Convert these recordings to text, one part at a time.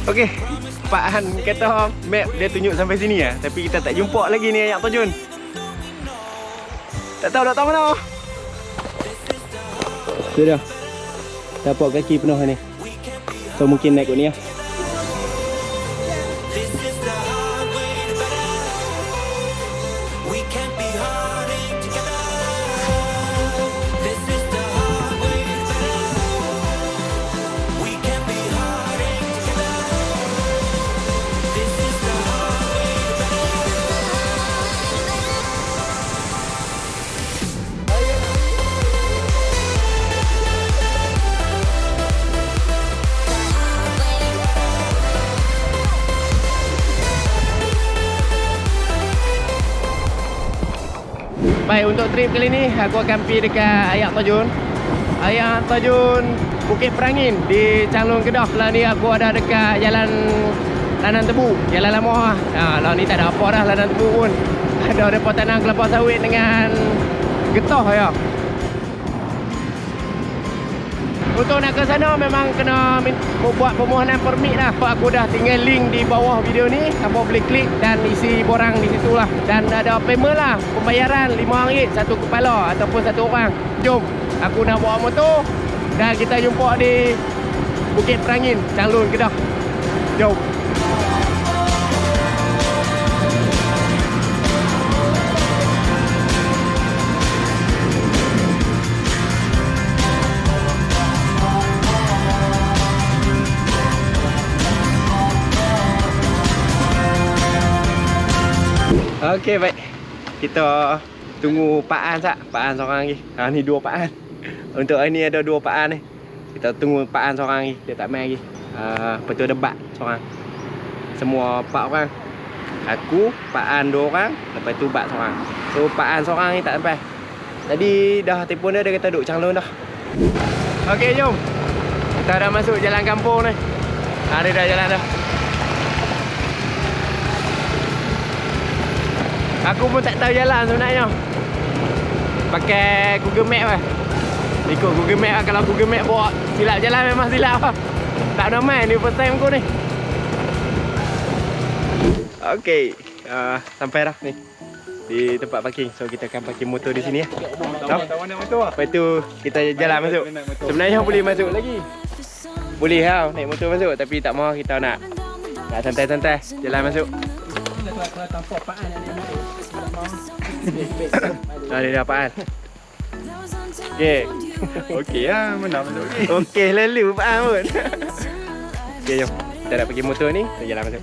Okey, Pak Han kata map dia tunjuk sampai sini ya, tapi kita tak jumpa lagi ni ayak terjun. Tak tahu mana. Sudah. Tapak kaki penuh ni. So mungkin naik kot ni ya. Baik, untuk trip kali ni aku akan pergi dekat ayak terjun Bukit Perangin di Changlun, Kedah. Lah ni aku ada dekat jalan Lanan Tebu, jalan lama lah. Lah ni tak ada apa dah Lanan Tebu pun. Ada depa tanam kelapa sawit dengan getah ya. Untuk nak ke sana memang kena buat permohonan permit lah. Aku dah tinggal link di bawah video ni, hampa boleh klik dan isi borang di situ lah. Dan ada payment lah, pembayaran RM5 satu kepala ataupun satu orang. Jom, aku nak bawa motor dan kita jumpa di Bukit Perangin, Changlun, Kedah. Jom. Okey, baik. Kita tunggu Pak An sat. Pak An seorang lagi. Ni dua Pak An. Untuk hari ni ada dua Pak An ni. Kita tunggu Pak An seorang lagi. Dia tak main lagi. Lepas tu ada Bat seorang. Semua 4 orang. Aku, Pak An 2 orang. Lepas tu Bat seorang. So Pak An seorang ni tak sampai. Tadi dah telefon dia kata duduk Changlun dah. Okey, jom. Kita dah masuk jalan kampung ni. Dia dah jalan dah. Aku pun tak tahu jalan sebenarnya. Pakai Google Map lah. Ikut Google Map lah. Kalau Google Map bawa silap jalan memang silap lah. Tak ada main ni first time aku ni. Okey, sampai dah ni di tempat parking. So kita akan parking motor di sini ya. Lepas tu kita jalan masuk. Sebenarnya boleh masuk lagi. Boleh lah naik motor masuk. Tapi tak mahu, kita nak santai-santai jalan masuk. Kalau tampak Pak An ada naik. Dia dah Pak An. Okey. Okey lah, mana masuk okey. Okey lalu Pak An pun. Okey, jom. Kita nak pergi motor ni, kita jalan masuk.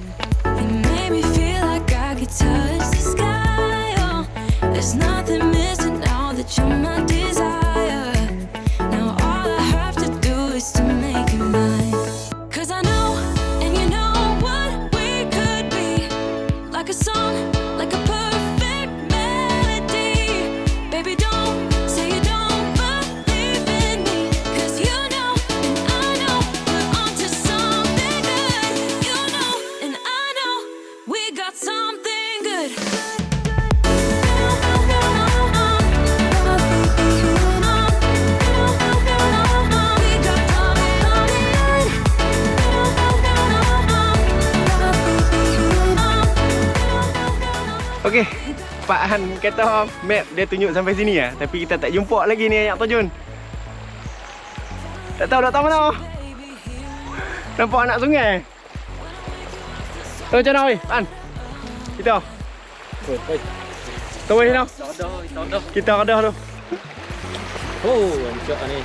Okey, Pak Han kata map dia tunjuk sampai sini ya, tapi kita tak jumpa lagi ni ayak terjun. Tak tahu mana. Nampak anak sungai. Tu macam mana weh, Pak Han? Kita. Tu weh dah. Kita ada tu. Oh, macam ni.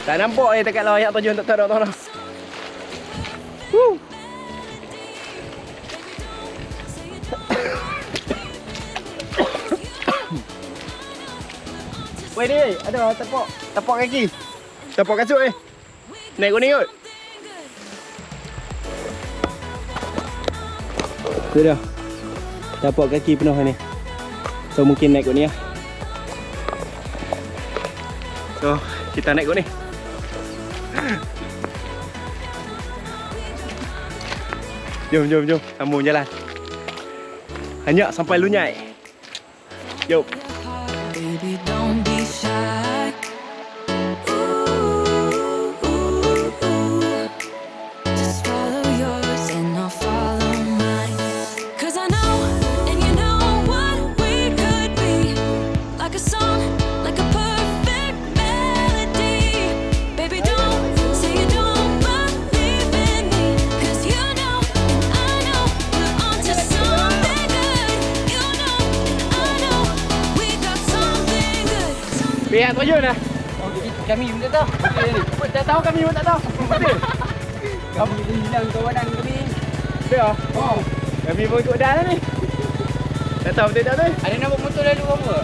Tak nampak je dekat layak terjun, tak tahu dah. Weh ni, ada tapak kaki. Tapak kasut ni. Naik gunung kot. Sudah. Tapak kaki penuh ni. So mungkin naik kot ni lah. So kita naik kot ni. Jom. Sambung jalan. Hanya sampai Lunyai. Jom. Baby, don't be shy. Just follow yours and I'll follow mine. 'Cause I know, and you know what we could be. Like a song, like a perfect melody. Baby, don't say you don't believe in me. 'Cause you know, and I know, we're onto something good. You know, and I know, we got something good. Pihak Terjun lah. Kami pun tak tahu. Tak tahu kami pun tak tahu. Betul. Kami hilang kawanan kami. Betul. Oh. Kami pun ikut dah ni. Tak tahu betul tak tu? Ada nampak motor lalu apa?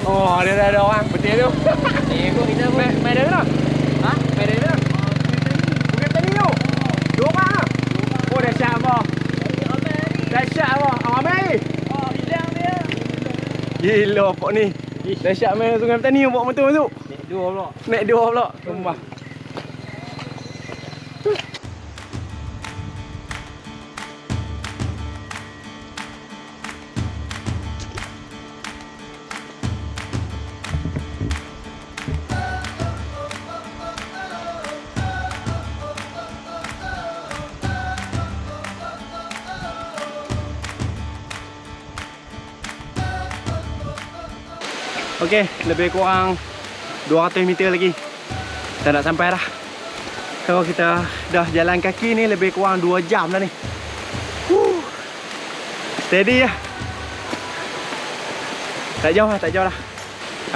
Oh, ada orang. Betul tu. Tengok kita pun. Main dari mana? Ha? Main dari mana? Bukit Perangin tu. Dua orang ah. Oh, dahsyat apa? Dahsyat apa? Ramai air. Oh, hilang dia. Gila pok ni. Dahsyat main Sungai Petani bawa motor masuk. Naik dua pula. Naik dua pula. Sumpah. Okey, lebih kurang 200 meter lagi. Kita nak sampai dah. Kalau kita dah jalan kaki ni lebih kurang 2 jam dah ni. Steady lah. Tak jauh lah.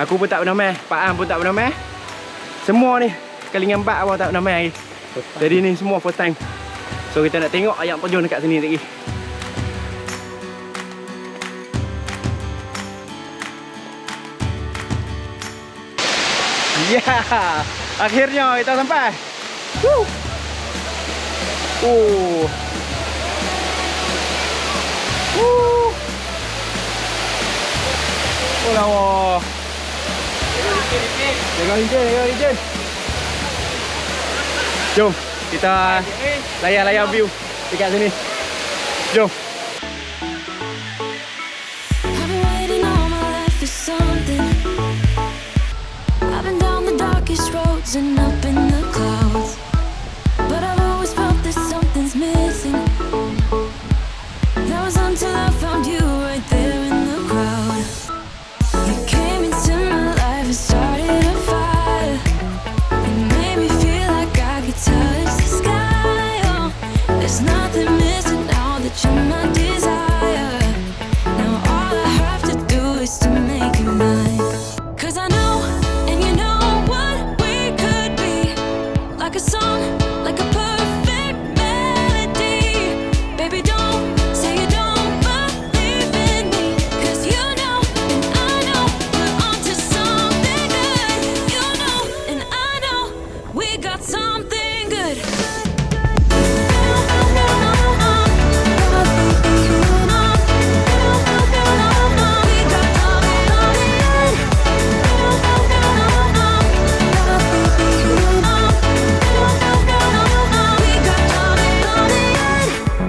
Aku pun tak pernah main. Pak Am pun tak pernah main. Semua ni Kelingan bat awak tak pernah main lagi. Jadi ni semua first time. So kita nak tengok ayam terjun dekat sini lagi. Ya, akhirnya kita sampai. Oh lawa. Jangan licin. Jom, kita layan view dekat sini. Jom. I've been waiting all my life for something. I've been down the darkest roads and up in the clouds, but I've always felt that something's missing. That was until I found you right there in the crowd. You came into my life and started a fire. You made me feel like I could touch the sky. Oh, there's nothing missing now that you're my desire. Now all I have to do is to make you mine. 'Cause I know, and you know what we could be. Like a song, like a perfect melody. Baby, don't say you don't believe in me. 'Cause you know, and I know, we're onto something good. You know, and I know, we got something good.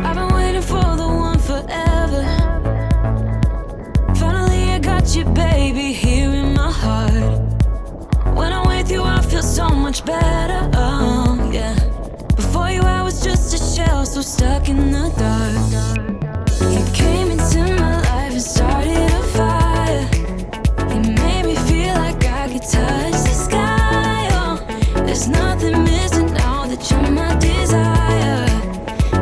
I've been waiting for the one forever. Finally I got you, baby, here in my heart. When I'm with you I feel so much better, oh yeah. Before you I was just a shell, so stuck in the dark. You came into my life and started a fire. You made me feel like I could touch the sky, oh. There's nothing missing now that you're my desire.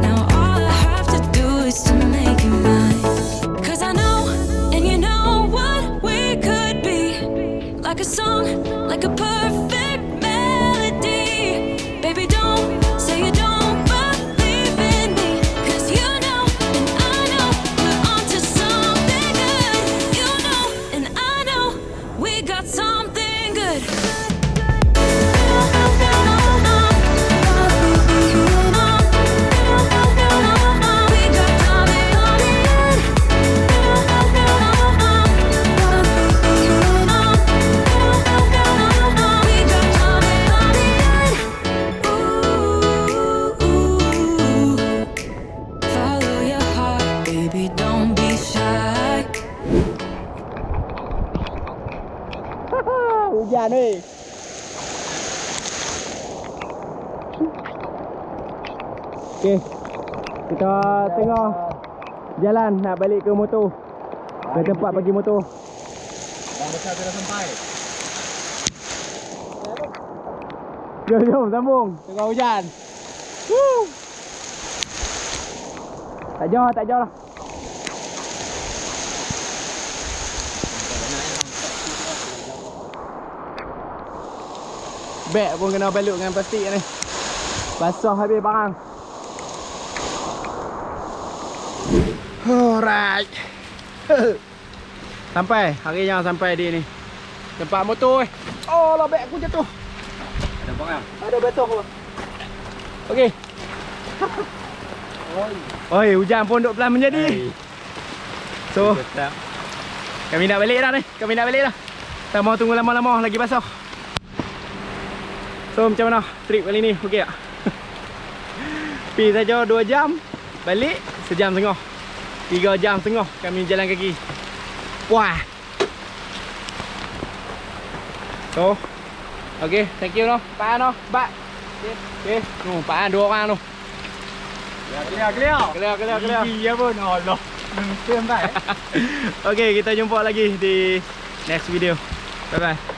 Now all I have to do is to make you mine. 'Cause I know, and you know what we could be. Like a song, like a perfect melody. Baby, don't say you don't believe in me. 'Cause you know, and shy. Hujan weh. Okey. Kita tengah jalan nak balik ke motor. Ke tempat bagi motor. Dah besar dah sampai. Jom sambung. Tengah hujan. Woo. Tak jauh lah. Beg pun kena balut dengan plastik ni. Basah habis barang. Alright. Sampai, harinya sampai di ni. Tempat motor eh. Oh lah beg aku jatuh. Ada barang. Ada betul apa? Okey. Oi, hujan pun duk pelan menjadi. So, kami nak balik dah ni. Tak mau tunggu lama-lama lagi basah. So, macam mana trip kali ni? Okey tak? Pergi saja 2 jam, balik 1 jam setengah. 3 jam setengah kami jalan kaki. Wah. So, okey, thank you noh. Pak An noh. Pak. Okey, nu Pak An 2 orang tu. Clear. Gigi pun Allah. Mungkin baik. Okey, kita jumpa lagi di next video. Bye bye.